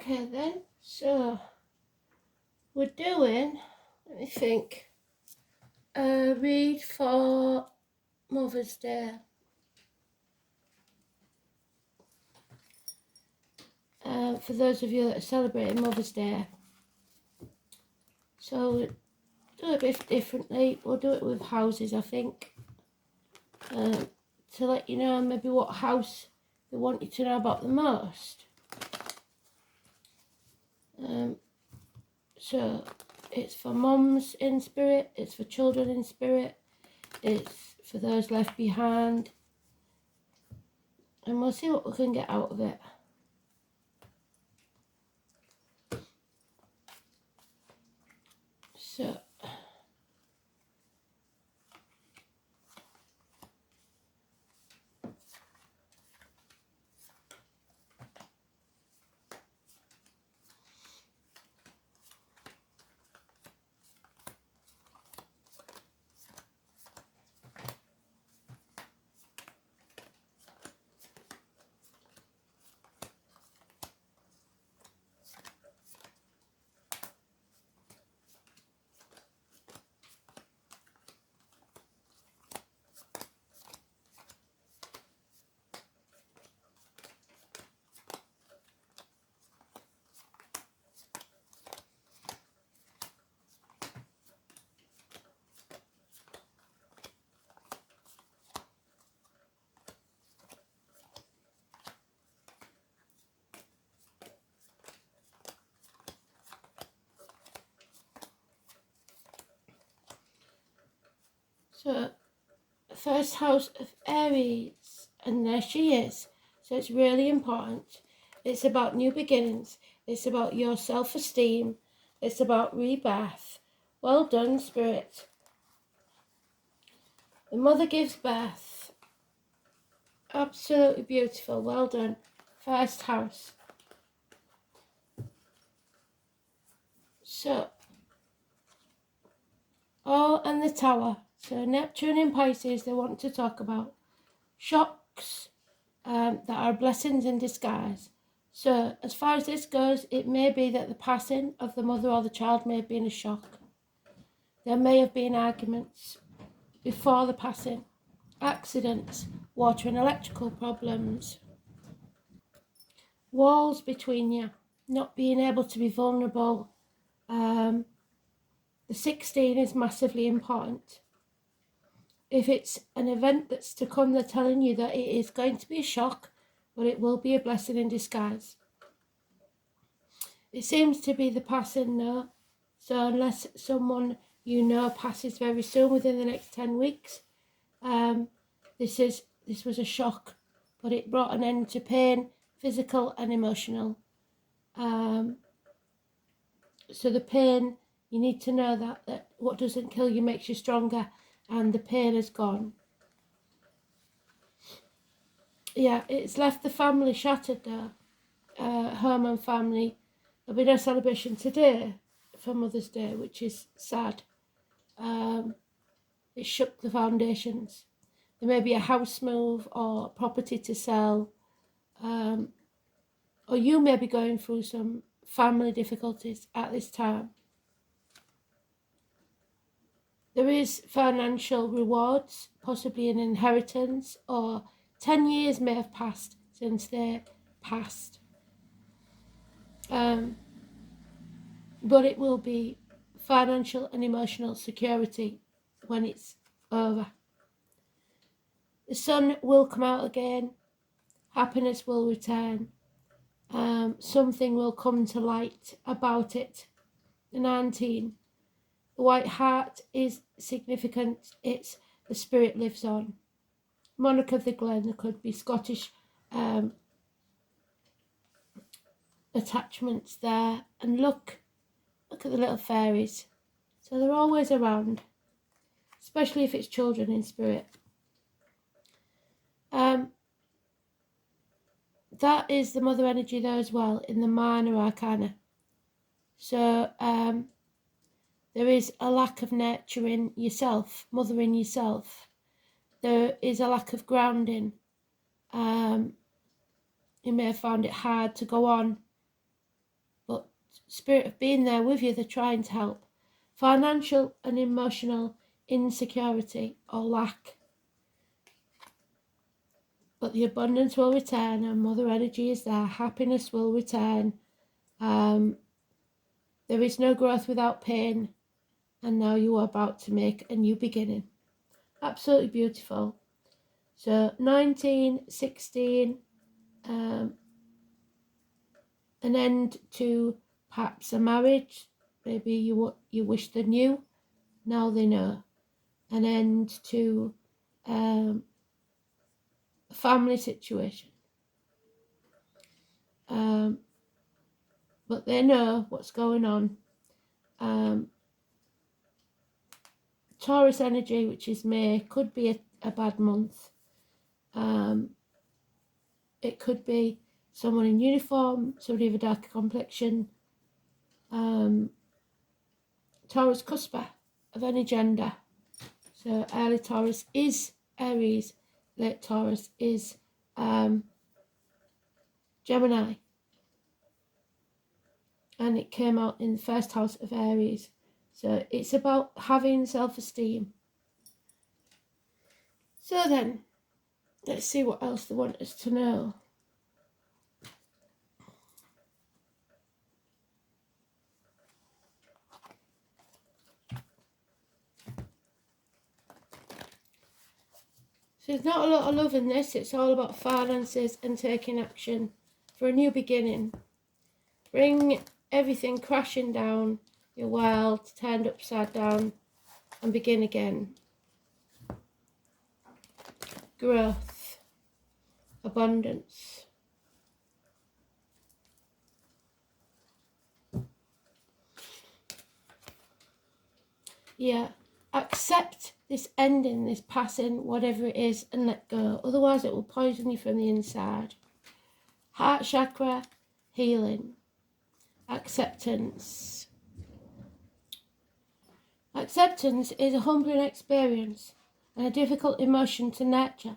Okay then, so we're doing, let me think, a read for Mother's Day. For those of you that are celebrating Mother's Day. So we'll do it a bit differently. We'll do it with houses, I think. To let you know maybe what house they want you to know about the most. So it's for mums in spirit, it's for children in spirit, it's for those left behind, and we'll see what we can get out of it. So first house of Aries, and there she is. So it's really important. It's about new beginnings. It's about your self-esteem. It's about rebirth. Well done, Spirit. The mother gives birth. Absolutely beautiful. Well done. First house. So, and the Tower. So Neptune in Pisces, they want to talk about shocks that are blessings in disguise. So as far as this goes, it may be that the passing of the mother or the child may have been a shock. There may have been arguments before the passing, accidents, water and electrical problems, walls between you, not being able to be vulnerable. The 16 is massively important. If it's an event that's to come, they're telling you that it is going to be a shock, but it will be a blessing in disguise. It seems to be the passing though, so unless someone you know passes very soon within the next 10 weeks, this was a shock, but it brought an end to pain, physical and emotional. So the pain, you need to know that what doesn't kill you makes you stronger, and the pain is gone. Yeah, it's left the family shattered though, home and family. There'll be no celebration today for Mother's Day, which is sad. It shook the foundations. There may be a house move or property to sell, or you may be going through some family difficulties at this time. There is financial rewards, possibly an inheritance, or 10 years may have passed since they passed. But it will be financial and emotional security when it's over. The sun will come out again. Happiness will return. Something will come to light about it. The 19. The white heart is significant. It's the spirit lives on. Monarch of the Glen, there could be Scottish attachments there. And look at the little fairies. So they're always around, especially if it's children in spirit. That is the mother energy there as well in the minor arcana. So there is a lack of nurturing yourself, mothering yourself. There is a lack of grounding. You may have found it hard to go on spirit of being there with you. They're trying to help. Financial and emotional insecurity or lack. But the abundance will return and Mother Energy is there. Happiness will return. There is no growth without pain. And now you are about to make a new beginning. Absolutely beautiful. So 19, 16, an end to perhaps a marriage. Maybe you wish they knew. Now they know. An end to a family situation. But they know what's going on. Taurus energy, which is May, could be a bad month. It could be someone in uniform, somebody of a darker complexion. Taurus cusper of any gender. So early Taurus is Aries, late Taurus is Gemini. And it came out in the first house of Aries. So it's about having self-esteem. So then, let's see what else they want us to know. So there's not a lot of love in this. It's all about finances and taking action for a new beginning. Bring everything crashing down, your world turned upside down, and begin again. Growth, abundance. Yeah, accept this ending, this passing, whatever it is, and let go. Otherwise it will poison you from the inside. Heart chakra, healing. Acceptance. Acceptance is a humbling experience and a difficult emotion to nurture.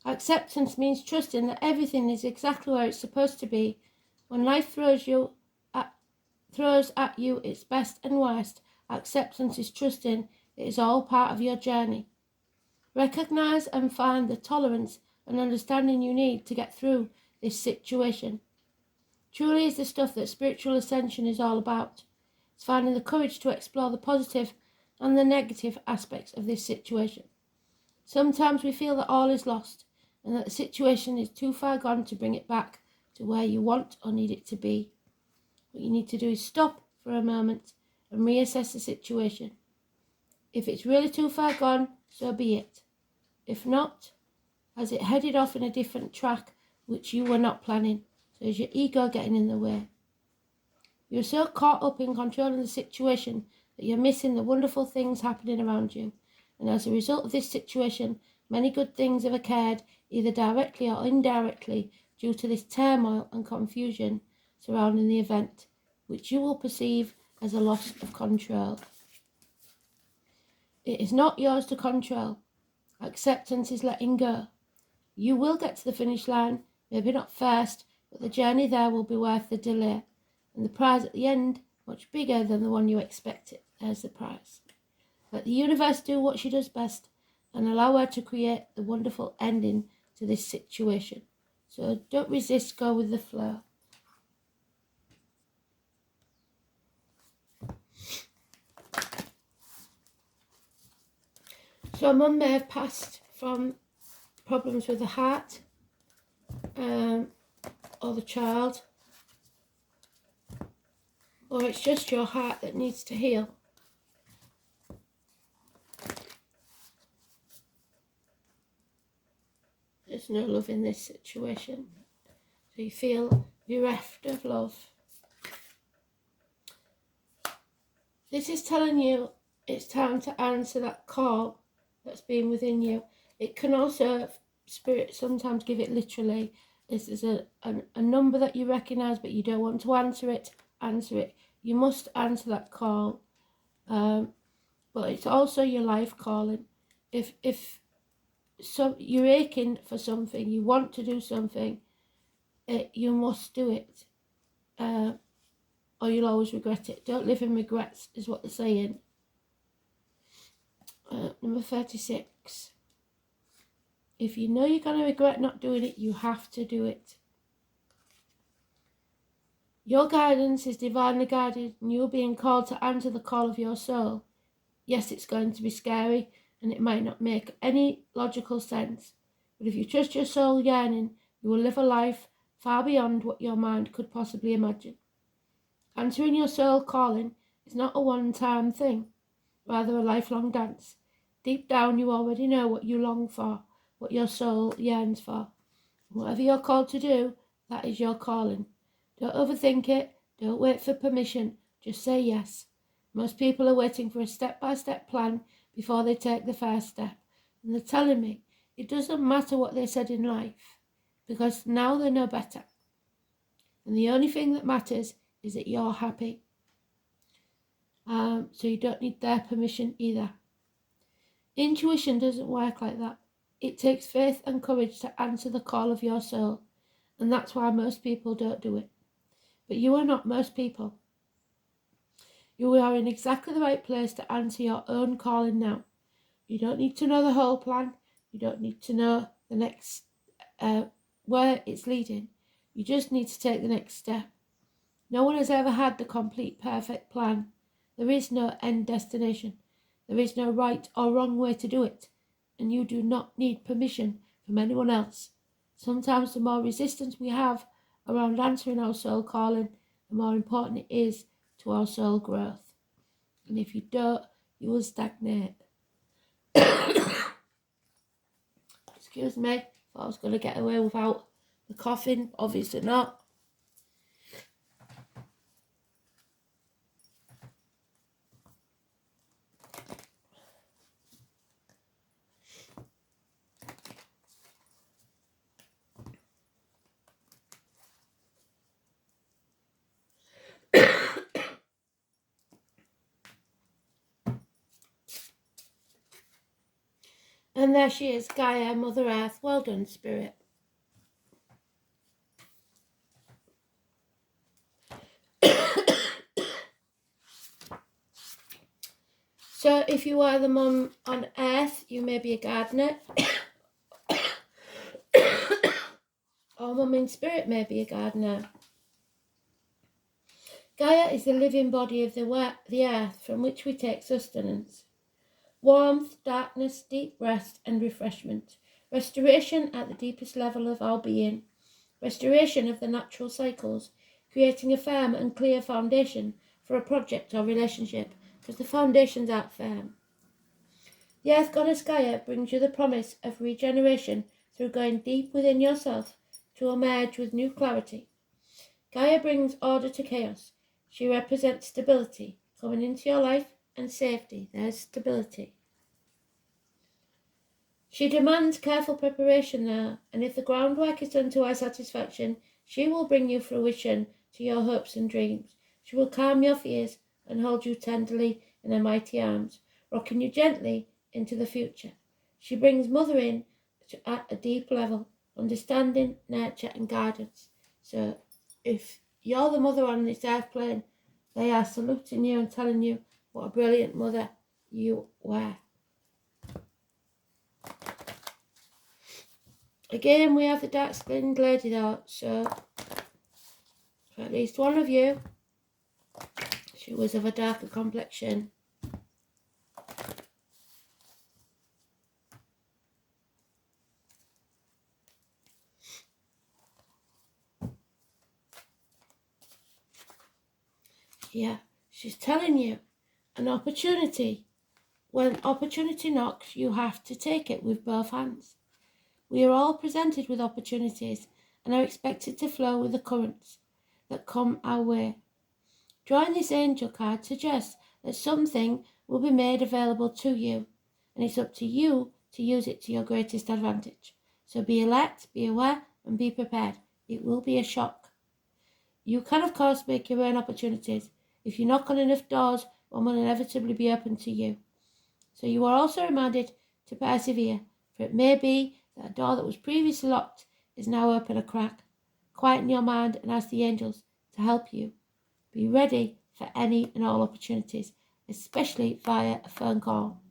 Acceptance means trusting that everything is exactly where it's supposed to be. When life throws at you its best and worst, acceptance is trusting it is all part of your journey. Recognize and find the tolerance and understanding you need to get through this situation. Truly is the stuff that spiritual ascension is all about. It's finding the courage to explore the positive and the negative aspects of this situation. Sometimes we feel that all is lost and that the situation is too far gone to bring it back to where you want or need it to be. What you need to do is stop for a moment and reassess the situation. If it's really too far gone, so be it. If not, has it headed off in a different track which you were not planning? So is your ego getting in the way? You're so caught up in controlling the situation that you're missing the wonderful things happening around you. And as a result of this situation, many good things have occurred, either directly or indirectly, due to this turmoil and confusion surrounding the event, which you will perceive as a loss of control. It is not yours to control. Acceptance is letting go. You will get to the finish line, maybe not first, but the journey there will be worth the delay, and the prize at the end much bigger than the one you expected. There's the prize. Let the universe do what she does best and allow her to create the wonderful ending to this situation. So don't resist, go with the flow. So Mum may have passed from problems with the heart or the child, or it's just your heart that needs to heal. There's no love in this situation, so you feel bereft of love. This is telling you it's time to answer that call that's been within you. It can also, Spirit sometimes give it literally. This is a number that you recognise but you don't want to answer it. Answer it. You must answer that call. But it's also your life calling. If so, you're aching for something, you want to do something, you must do it. or you'll always regret it. Don't live in regrets, is what they're saying. Number 36. If you know you're going to regret not doing it, you have to do it. Your guidance is divinely guided, and you're being called to answer the call of your soul. Yes, it's going to be scary, and it might not make any logical sense. But if you trust your soul yearning, you will live a life far beyond what your mind could possibly imagine. Answering your soul calling is not a one-time thing, rather a lifelong dance. Deep down, you already know what you long for, what your soul yearns for. Whatever you're called to do, that is your calling. Don't overthink it. Don't wait for permission. Just say yes. Most people are waiting for a step-by-step plan before they take the first step. And they're telling me it doesn't matter what they said in life, because now they know better. And the only thing that matters is that you're happy. So you don't need their permission either. Intuition doesn't work like that. It takes faith and courage to answer the call of your soul. And that's why most people don't do it. But you are not most people. You are in exactly the right place to answer your own calling now. You don't need to know the whole plan. You don't need to know the next where it's leading. You just need to take the next step. No one has ever had the complete perfect plan. There is no end destination. There is no right or wrong way to do it. And you do not need permission from anyone else. Sometimes the more resistance we have around answering our soul calling, the more important it is to our soul growth. And if you don't, you will stagnate. Excuse me, thought I was going to get away without the coughing, obviously not. And there she is, Gaia, Mother Earth. Well done, Spirit. So if you are the mum on Earth, you may be a gardener. Or mum in spirit may be a gardener. Gaia is the living body of the earth from which we take sustenance. Warmth, darkness, deep rest and refreshment. Restoration at the deepest level of our being. Restoration of the natural cycles. Creating a firm and clear foundation for a project or relationship, because the foundations aren't firm. The Earth Goddess Gaia brings you the promise of regeneration through going deep within yourself to emerge with new clarity. Gaia brings order to chaos. She represents stability coming into your life and safety. There's stability. She demands careful preparation there, and if the groundwork is done to her satisfaction, she will bring you fruition to your hopes and dreams. She will calm your fears and hold you tenderly in her mighty arms, rocking you gently into the future. She brings mother in at a deep level, understanding, nurture and guidance. So if you're the mother on this earth plane, they are saluting you and telling you what a brilliant mother you were. Again, we have the dark-skinned lady though, so for at least one of you, she was of a darker complexion. Yeah, she's telling you an opportunity. When opportunity knocks, you have to take it with both hands. We are all presented with opportunities and are expected to flow with the currents that come our way. Drawing this angel card suggests that something will be made available to you, and it's up to you to use it to your greatest advantage. So be alert, be aware, and be prepared. It will be a shock. You can, of course, make your own opportunities. If you knock on enough doors, one will inevitably be open to you. So you are also reminded to persevere, for it may be that a door that was previously locked is now open a crack. Quieten your mind and ask the angels to help you. Be ready for any and all opportunities, especially via a phone call.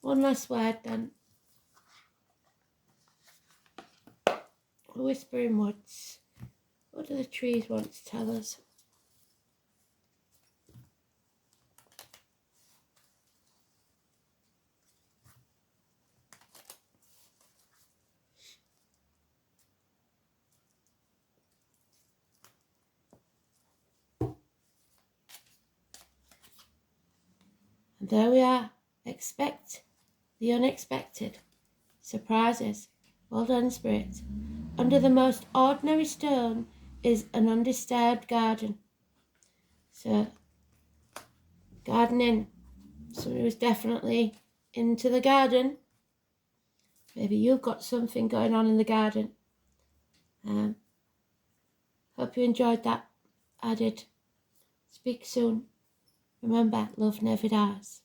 One last word then. Whispering Woods. What do the trees want to tell us? And there we are. Expect the unexpected. Surprises. Well done, Spirit. Under the most ordinary stone is an undisturbed garden. So, gardening. Somebody was definitely into the garden. Maybe you've got something going on in the garden. Hope you enjoyed that. I did. Speak soon. Remember, love never dies.